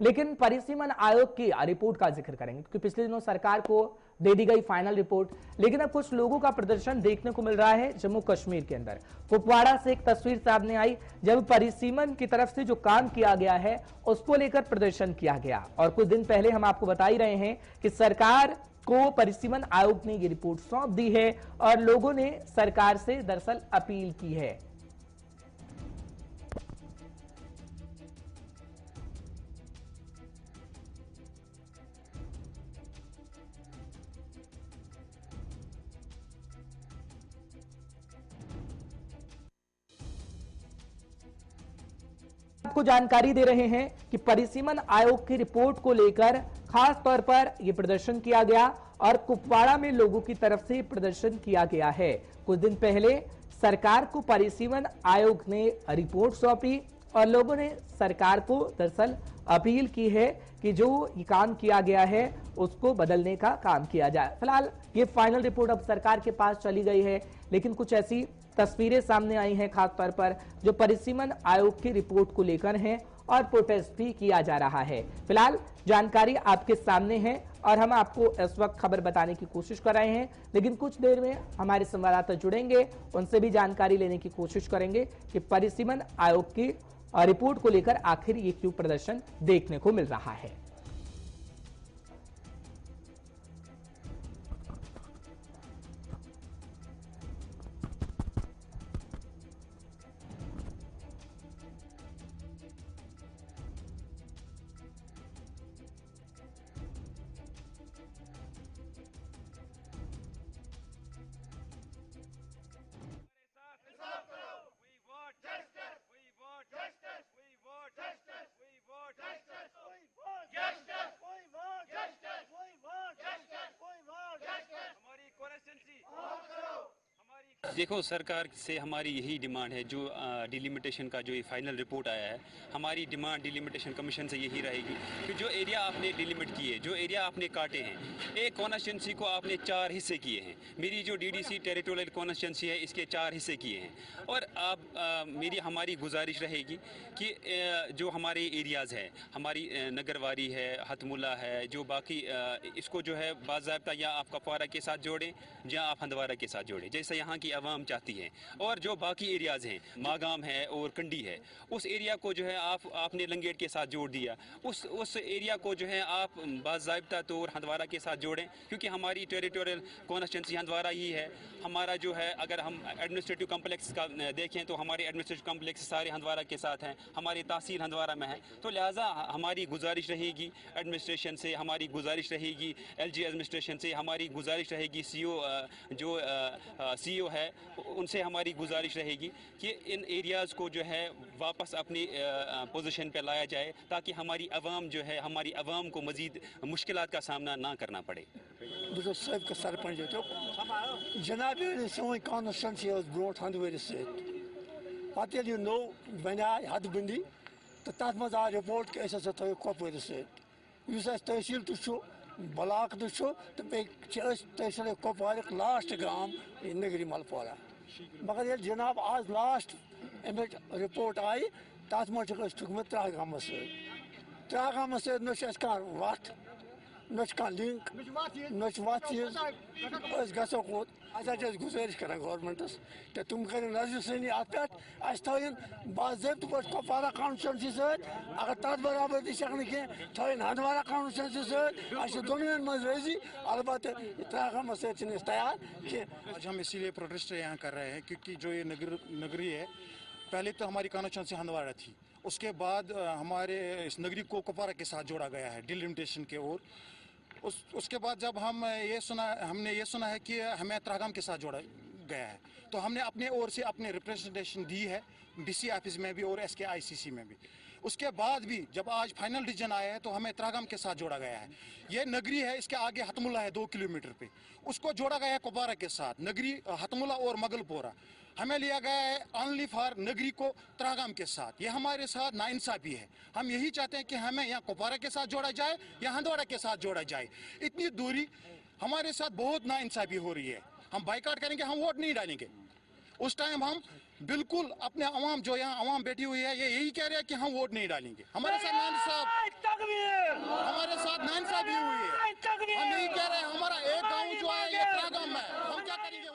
लेकिन परिसीमन आयोग की रिपोर्ट का जिक्र करेंगे, क्योंकि पिछले दिनों सरकार को दे दी गई फाइनल रिपोर्ट, लेकिन अब कुछ लोगों का प्रदर्शन देखने को मिल रहा है जम्मू कश्मीर के अंदर। कुपवाड़ा से एक तस्वीर सामने आई जब परिसीमन की तरफ से जो काम किया गया है उसको लेकर प्रदर्शन किया गया, और कुछ दिन पहले हम आपको बता ही रहे हैं कि सरकार को परिसीमन आयोग ने ये रिपोर्ट सौंप दी है और लोगों ने सरकार से दरअसल अपील की है। आपको जानकारी दे रहे हैं कि परिसीमन आयोग की रिपोर्ट को लेकर खास तौर पर यह प्रदर्शन किया गया और कुपवाड़ा में लोगों की तरफ से प्रदर्शन किया गया है। कुछ दिन पहले सरकार को परिसीमन आयोग ने रिपोर्ट सौंपी और लोगों ने सरकार को दरअसल अपील की है कि जो ये काम किया गया है उसको बदलने का काम किया जाए। फिलहाल ये फाइनल रिपोर्ट अब सरकार के पास चली गई है, लेकिन कुछ ऐसी तस्वीरें सामने आई हैं खास तौर पर जो परिसीमन आयोग की रिपोर्ट को लेकर हैं और प्रोटेस्ट भी किया जा रहा है। फिलहाल जानकारी आपके सामने है और हम आपको इस वक्त खबर बताने की कोशिश कर रहे हैं, लेकिन कुछ देर में हमारे संवाददाता जुड़ेंगे, उनसे भी जानकारी लेने की कोशिश करेंगे कि परिसीमन आयोग की रिपोर्ट को लेकर आखिर ये क्यों प्रदर्शन देखने को मिल रहा है। देखो, सरकार से हमारी यही डिमांड है, जो डिलिमिटेशन का जो ये फाइनल रिपोर्ट आया है, हमारी डिमांड डिलिमिटेशन कमीशन से यही रहेगी कि जो एरिया आपने डिलिमिट किए, जो एरिया आपने काटे हैं, एक कॉन्स्टिट्यूंसी को आपने 4 हिस्से किए हैं। मेरी जो डीडीसी टेरिटोरियल कॉन्स्टिट्यूंसी है इसके 4 हिस्से किए हैं, और अब हमारी गुजारिश रहेगी कि जो हमारे एरियाज़ हैं, हमारी नगरवारी है, हथमुला है, जो बाकी इसको जो है बाज़ाब्ता या आप कपवारा के साथ जोड़ें या आप हंदवारा के साथ जोड़ें, जैसे यहाँ की आवाम चाहती है। और जो बाकी एरियाज़ हैं, मागाम है और कंडी है, उस एरिया को जो है आपने लंगेट के साथ जोड़ दिया, उस एरिया को जो है आप बाज़ाब्ता तौर हंदवारा के साथ जोड़ें, क्योंकि हमारी टेरिटोरियल कॉन्स्टिट्यूंसी हंदवारा ही है। हमारा जो है, अगर हम एडमिनिस्ट्रेटिव कम्प्लेक्स का देखें तो हमारे एडमिनिस्ट्रेटिव कम्प्लेक्स सारे हंदवारा के साथ हैं, हमारी तहसील हंदवारा में है। तो लिहाजा हमारी गुजारिश रहेगी एडमिनिस्ट्रेशन से, हमारी गुजारिश रहेगी एलजी एडमिनिस्ट्रेशन से, हमारी गुजारिश रहेगी सीईओ है उनसे हमारी गुजारिश रहेगी कि इन एरियाज़ को जो है वापस अपनी पोजीशन पे लाया जाए, ताकि हमारी आवाम जो है, हमारी आवाम को मज़ीद मुश्किलात का सामना ना करना पड़े। सरपंच जनाब सोन कॉन्स्टिट्यूंसी ब्रोट हंद वर पे नो वन आय हदबंदी तो तथ मज आ रिपोर्ट कि थो कपवर तहसील तो ब्लाक तो तहसील कपवार लास्ट गांव नगरी मलपोरा, मगर ये जनाब आज लास्ट अमिच रिपोर्ट आई तथ मज थुकमत त्रागाम सत वत न लिंक न वत चीज गो कोत गुजारिश कर गवर्नमेंटस तो तुम कर नजर सनी अत पे थन बाजत पे कपवारा कॉन्स्टिट्यूंसी सत अगर तथ बराबर कह थन हंदवारा कॉन्स्टिट्यूंसी सत दोनों मज रजी अलबत् त्रागाम सत तैयार कि आज हम इसीलिए प्रोटेस्ट यहाँ कर रहे हैं क्योंकि जो ये नगरी है, पहले तो हमारी कॉन्स्टिट्यूंसी हंदवारा थी, उसके बाद हमारे इस नगरी को कुपवारा के साथ जोड़ा गया है डिलिमिटेशन के ओर। उसके बाद जब हमने ये सुना है कि हमें त्रागाम के साथ जोड़ा गया है, तो हमने अपने ओर से अपने रिप्रेजेंटेशन दी है डीसी ऑफिस में भी और एसके आईसीसी में भी। उसके बाद भी जब आज फाइनल डिसीजन आया है तो हमें त्रागाम के साथ जोड़ा गया है। ये नगरी है, इसके आगे हथमुला है 2 किलोमीटर पे, उसको जोड़ा गया है कुपवारा के साथ। नगरी हथमुला और मगलपोरा हमें लिया गया है ओनली फॉर नगरी को त्रागाम के साथ। ये हमारे साथ नाइंसाफी है। हम यही चाहते हैं कि हमें यहाँ कुपवारा के साथ जोड़ा जाए या हंदवारा के साथ जोड़ा जाए। इतनी दूरी हमारे साथ बहुत नाइंसाफी हो रही है। हम बाइकाट करेंगे, हम वोट नहीं डालेंगे। उस टाइम हम बिल्कुल अपने अवाम जो यहाँ अवाम बैठी हुई है, ये यही कह रहे हैं कि हम वोट नहीं डालेंगे। हमारे साथ समस्या दी हुई है। हम नहीं कह रहे हमारा एक गाँव जो है ये त्रागाम है, हम क्या करेंगे।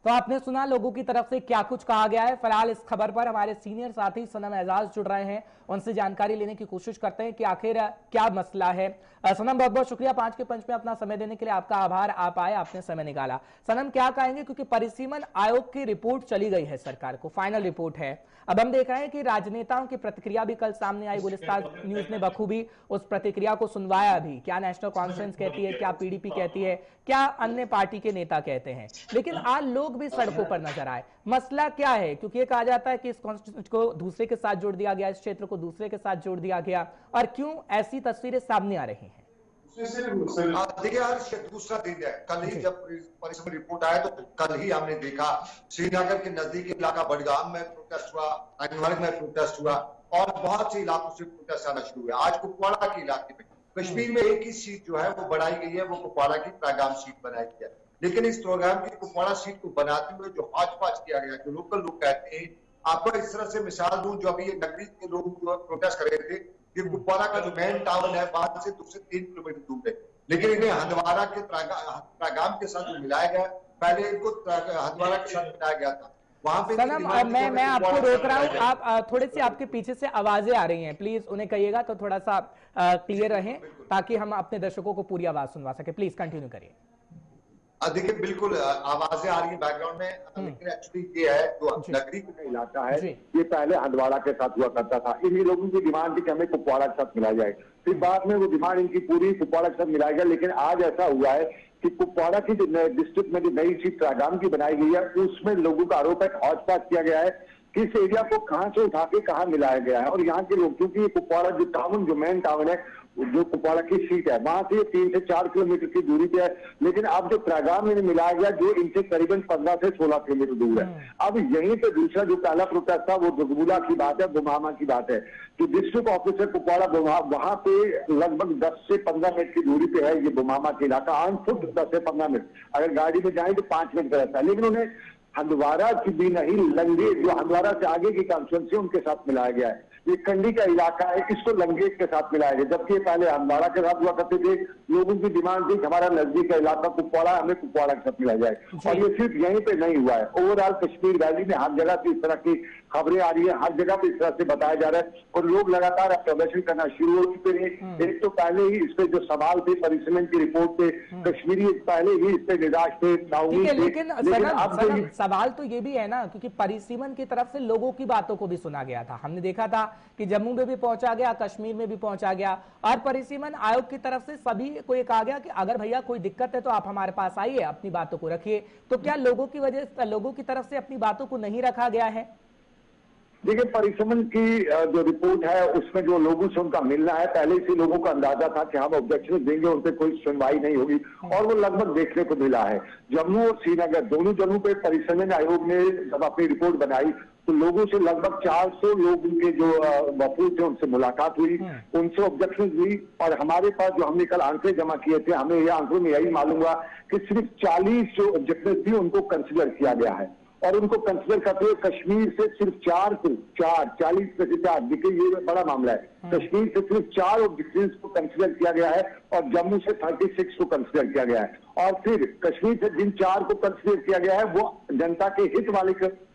तो आपने सुना लोगों की तरफ से क्या कुछ कहा गया है। फिलहाल इस खबर पर हमारे सीनियर साथी सनम एजाज जुड़ रहे हैं, उनसे जानकारी लेने की कोशिश करते हैं कि आखिर क्या मसला है। सनम, बहुत बहुत शुक्रिया 5 के पंच में अपना समय देने के लिए, आपका आभार, आप आए, आपने समय निकाला। सनम, क्या कहेंगे, क्योंकि परिसीमन आयोग की रिपोर्ट चली गई है सरकार को, फाइनल रिपोर्ट है। अब हम देख रहे हैं कि राजनेताओं की प्रतिक्रिया भी कल सामने आई, गुलिस्तान न्यूज ने बखूबी उस प्रतिक्रिया को सुनवाया भी, क्या नेशनल कॉन्फ्रेंस कहती है, क्या पीडीपी कहती है, क्या अन्य पार्टी के नेता कहते हैं। लेकिन आज लोग भी सड़कों पर नजर आए। मसला क्या है, क्योंकि ये कहा जाता है कि इस कॉन्स्टिट्यूशन को दूसरे के साथ जोड़ दिया गया, इस क्षेत्र को दूसरे के साथ जोड़ दिया गया, और क्यों ऐसी तस्वीरें सामने आ रही हैं। देखिए, आज दूसरा दिन है। कल ही जब परिसीमन रिपोर्ट आया तो कल ही हमने देखा श्रीनगर के नजदीक इलाका बडगाम में प्रोटेस्ट हुआ, अनवर में प्रोटेस्ट हुआ, और बहुत से इलाकों से प्रोटेस्ट आना शुरू हुआ। आज कुपवाड़ा के इलाके में, कश्मीर में एक ही सीट जो है वो बढ़ाई गई है, वो कुपवाड़ा की त्रागाम सीट बनाई गई है। लेकिन इस प्रोग्राम की कुपवाड़ा सीट को बनाते हुए जो हौच पौच किया गया, जो लोकल लोग कहते हैं, आपको इस तरह से मिसाल दूं, जो अभी ये नगरी के लोग जो प्रोटेस्ट कर रहे थे, ये कुपवाड़ा का जो मेन टाउन है वहां से 2 से 3 किलोमीटर दूर है, लेकिन इन्हें हंदवाड़ा के त्रागाम के साथ मिलाया गया। पहले इनको हंदवाड़ा के साथ मिलाया गया था। वहां पे सनम, मैं आपको रोक रहा हूं, आप थोड़ी सी आपके पीछे से आवाजें आ रही हैं, प्लीज उन्हें कहिएगा तो थोड़ा सा क्लियर रहें, ताकि हम अपने दर्शकों को पूरी आवाज सुनवा सके। प्लीज कंटिन्यू करिए। देखिए, बिल्कुल आवाजें आ रही है बैकग्राउंड में, लेकिन एक्चुअली ये है जो नगरी का इलाका है, ये पहले हंदवाड़ा के साथ हुआ करता था। इन्हीं लोगों की डिमांड थी कि हमें कुपवाड़ा के साथ मिलाया जाए, फिर बाद में वो डिमांड इनकी पूरी कुपवाड़ा के साथ मिलाया गया। लेकिन आज ऐसा हुआ है कि कुपवाड़ा की जो डिस्ट्रिक्ट में जो नई सीट त्रागाम की बनाई गई है, उसमें लोगों का आरोप है, हौच-पौच किया गया है कि इस एरिया को कहां से उठा के कहां मिलाया गया है। और यहाँ के लोग, क्योंकि ये कुपवाड़ा जो टाउन, जो मेन टाउन है, जो कुपवाड़ा की सीट है, वहां से 3 से 4 किलोमीटर की दूरी पे है। लेकिन अब जो त्रागाम में मिलाया गया, जो इनसे करीबन 15 से 16 किलोमीटर दूर है। अब यहीं पे दूसरा जो पहला प्रोटेस्ट था वो दुगबुला की बात है, बुमामा की बात है। जो डिस्ट्रिक्ट ऑफिसर कुपवाड़ा वहां पे लगभग 10 से 15 मिनट की दूरी पे है ये बुमामा का इलाका, ऑन फुट 10 से 15 मिनट, अगर गाड़ी में जाए तो 5 मिनट का रहता है। लेकिन उन्हें हंदवाड़ा की भी नहीं, लंगे जो हंदवाड़ा से आगे की कॉन्स्टिट्यूंसी उनके साथ मिलाया गया है। ये कंडी का इलाका है, इसको लंगेज के साथ मिलाया गया, जबकि पहले हंदवाड़ा के साथ हुआ करते थे। लोगों की डिमांड थी कि हमारा नजदीक का इलाका कुपवाड़ा, हमें कुपवाड़ा के साथ मिलाया जाए। और ये सिर्फ यहीं पे नहीं हुआ है, ओवरऑल कश्मीर वैली में हर जगह से इस तरह की खबरें आ रही है, हर जगह पे इस तरह से बताया जा रहा है, और लोग लगातार प्रदर्शन करना शुरू हो चुके हैं। एक तो पहले ही इस पे जो सवाल थे परिसीमन की रिपोर्ट पे, कश्मीरी पहले ही इस पे निराश थे, लेकिन अब सवाल तो ये भी है ना, क्योंकि परिसीमन की तरफ से लोगों की बातों को भी सुना गया था। हमने देखा था कि जम्मू में भी पहुंचा गया, कश्मीर में भी पहुंचा गया, और परिसीमन आयोग की तरफ से सभी को ये कहा गया कि अगर भैया कोई दिक्कत है तो आप हमारे पास आइए, अपनी बातों को रखिए। तो क्या लोगों की तरफ से अपनी बातों को नहीं रखा गया है? देखिए, परिसीमन की जो रिपोर्ट है उसमें जो लोगों से उनका मिलना है, पहले से लोगों को अंदाजा था कि हम ऑब्जेक्शन देंगे, उन पर कोई सुनवाई नहीं होगी, और वो लगभग देखने को मिला है। जम्मू और श्रीनगर दोनों जगहों पे परिसीमन आयोग ने जब अपनी रिपोर्ट बनाई तो लोगों से लगभग 400 लोग, उनके जो वफूद थे, उनसे मुलाकात हुई, उनसे ऑब्जेक्शन हुई। और हमारे पास जो हमने कल आंकड़े जमा किए थे, हमें ये आंकड़ों में यही मालूम हुआ कि सिर्फ 40 जो ऑब्जेक्शन थी उनको कंसिडर किया गया है, और उनको कंसिडर करते हुए कश्मीर से सिर्फ 40 में से 4, देखिए ये बड़ा मामला है, कश्मीर से सिर्फ 4 ऑब्जेक्शंस को कंसिडर किया गया है, और जम्मू से 36 को कंसिडर किया गया है। और फिर कश्मीर से जिन 4 को कंसिडर किया गया है वो जनता के हित वाले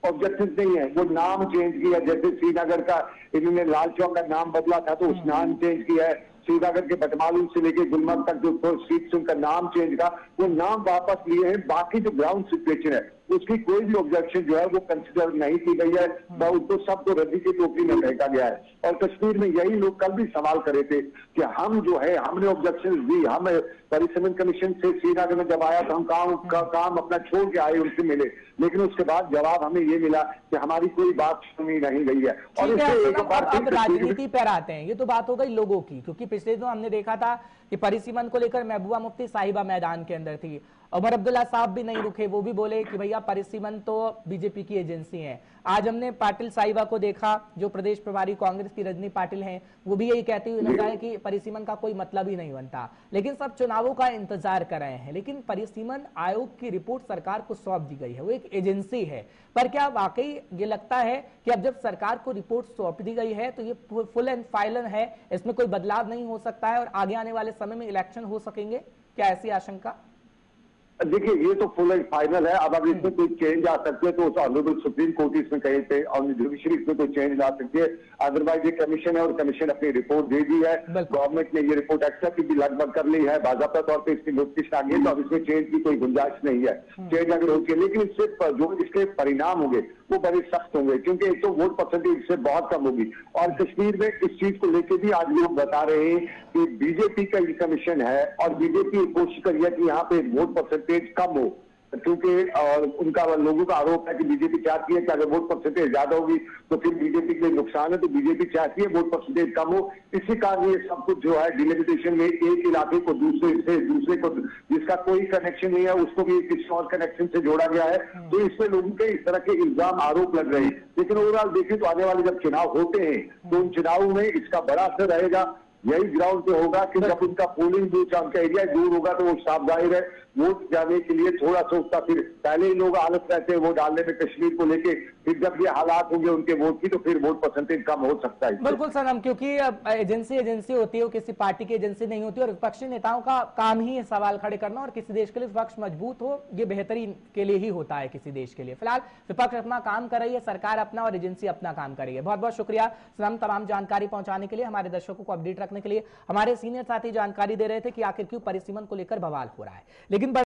ऑब्जेक्शन नहीं है, वो नाम चेंज किया, जैसे श्रीनगर का इन्होंने लाल चौक का नाम बदला था तो उस नाम चेंज किया है, श्रीनगर के बटमालू से लेके गुलमर्ग तक जो सीट से उनका नाम चेंज का, वो नाम वापस लिए हैं। बाकी जो ग्राउंड सिचुएशन है उसकी कोई भी ऑब्जेक्शन जो है वो कंसिडर नहीं की गई है, उनको सबको रद्दी की टोकरी में फेंका गया है। और कश्मीर में यही लोग कल भी सवाल करे थे कि हम जो है, हमने ऑब्जेक्शन दी, हम परिसीमन कमीशन से श्रीनगर में जब आया तो हम काम अपना छोड़ के आए, उनसे मिले, लेकिन उसके बाद जवाब हमें ये मिला कि हमारी कोई बात सुनी नहीं गई है। और अब राजनीति पर आते हैं, ये तो बात हो गई लोगों की, क्योंकि पिछले दिनों हमने देखा था कि परिसीमन को लेकर महबूबा मुफ्ती साहिबा मैदान के अंदर थी, उमर अब्दुल्ला साहब भी नहीं रुके, वो भी बोले कि भैया परिसीमन तो बीजेपी की एजेंसी है। आज हमने पाटिल साहिबा को देखा, जो प्रदेश प्रभारी कांग्रेस की रजनी पाटिल हैं, वो भी यही कहती हुई नजर आए कि परिसीमन का कोई मतलब ही नहीं बनता। लेकिन सब चुनावों का इंतजार कर रहे हैं, लेकिन परिसीमन आयोग की रिपोर्ट सरकार को सौंप दी गई है, वो एक एजेंसी है। पर क्या वाकई ये लगता है कि अब जब सरकार को रिपोर्ट सौंप दी गई है तो ये फुल एंड फाइनल है, इसमें कोई बदलाव नहीं हो सकता है और आगे आने वाले समय में इलेक्शन हो सकेंगे? क्या ऐसी आशंका? देखिए, ये तो फुल एंड फाइनल है। अब इसमें कोई चेंज आ सकते हैं तो उस ऑनरेबल सुप्रीम कोर्ट इसमें कहे थे और जुडिशरी इसमें कोई चेंज ला सकती है। अदरवाइज ये कमीशन है और कमीशन अपनी रिपोर्ट दे दी है, गवर्नमेंट ने ये रिपोर्ट एक्सेप्ट भी लगभग कर ली है, बाकायदा तौर पर इसकी नोटिफिकेशन आ गई, तो अब इसमें चेंज की कोई गुंजाइश नहीं है। चेंज अगर होती है, लेकिन इससे जो इसके परिणाम होंगे वो बड़े सख्त होंगे, क्योंकि एक तो वोट परसेंटेज इससे बहुत कम होगी। और कश्मीर में इस चीज को लेकर भी आज लोग बता रहे हैं कि बीजेपी का ये कमीशन है और बीजेपी कोशिश करी है कि यहाँ पे वोट परसेंटेज कम हो, क्योंकि उनका लोगों का आरोप है कि बीजेपी चाहती है कि अगर वोट परसेंटेज ज्यादा होगी तो फिर बीजेपी के लिए नुकसान है, तो बीजेपी चाहती है वोट परसेंटेज कम हो। इसी कारण ये सब कुछ जो है डिलिमिटेशन में एक इलाके को दूसरे को जिसका कोई कनेक्शन नहीं है उसको भी किसी और कनेक्शन से जोड़ा गया है। तो इसमें लोगों के इस तरह के इल्जाम आरोप लग रहे हैं। लेकिन ओवरऑल देखें तो आने वाले जब चुनाव होते हैं तो उन चुनावों में इसका बड़ा असर रहेगा। यही ग्राउंड पे होगा कि जब उनका पोलिंग बूथ उनका एरिया दूर होगा तो वो साफ जाहिर है वोट जाने के लिए थोड़ा सा उसका फिर पहले ही लोग आलस रहते हैं वोट डालने में कश्मीर को लेके, फिर जब ये हालात होंगे उनके वोट की तो फिर वोट परसेंटेज कम हो सकता है। बिल्कुल सनम, क्योंकि एजेंसी होती है, वो किसी पार्टी की एजेंसी नहीं होती और विपक्षी नेताओं का काम ही है सवाल खड़े करना, और किसी देश के लिए विपक्ष मजबूत हो ये बेहतरीन के लिए ही होता है किसी देश के लिए। फिलहाल विपक्ष अपना काम कर रही है, सरकार अपना और एजेंसी अपना काम कर रही है। बहुत बहुत शुक्रिया सनम तमाम जानकारी पहुंचाने के लिए, हमारे दर्शकों को अपडेट रखने के लिए। हमारे सीनियर साथी जानकारी दे रहे थे कि आखिर क्यों परिसीमन को लेकर बवाल हो रहा है, लेकिन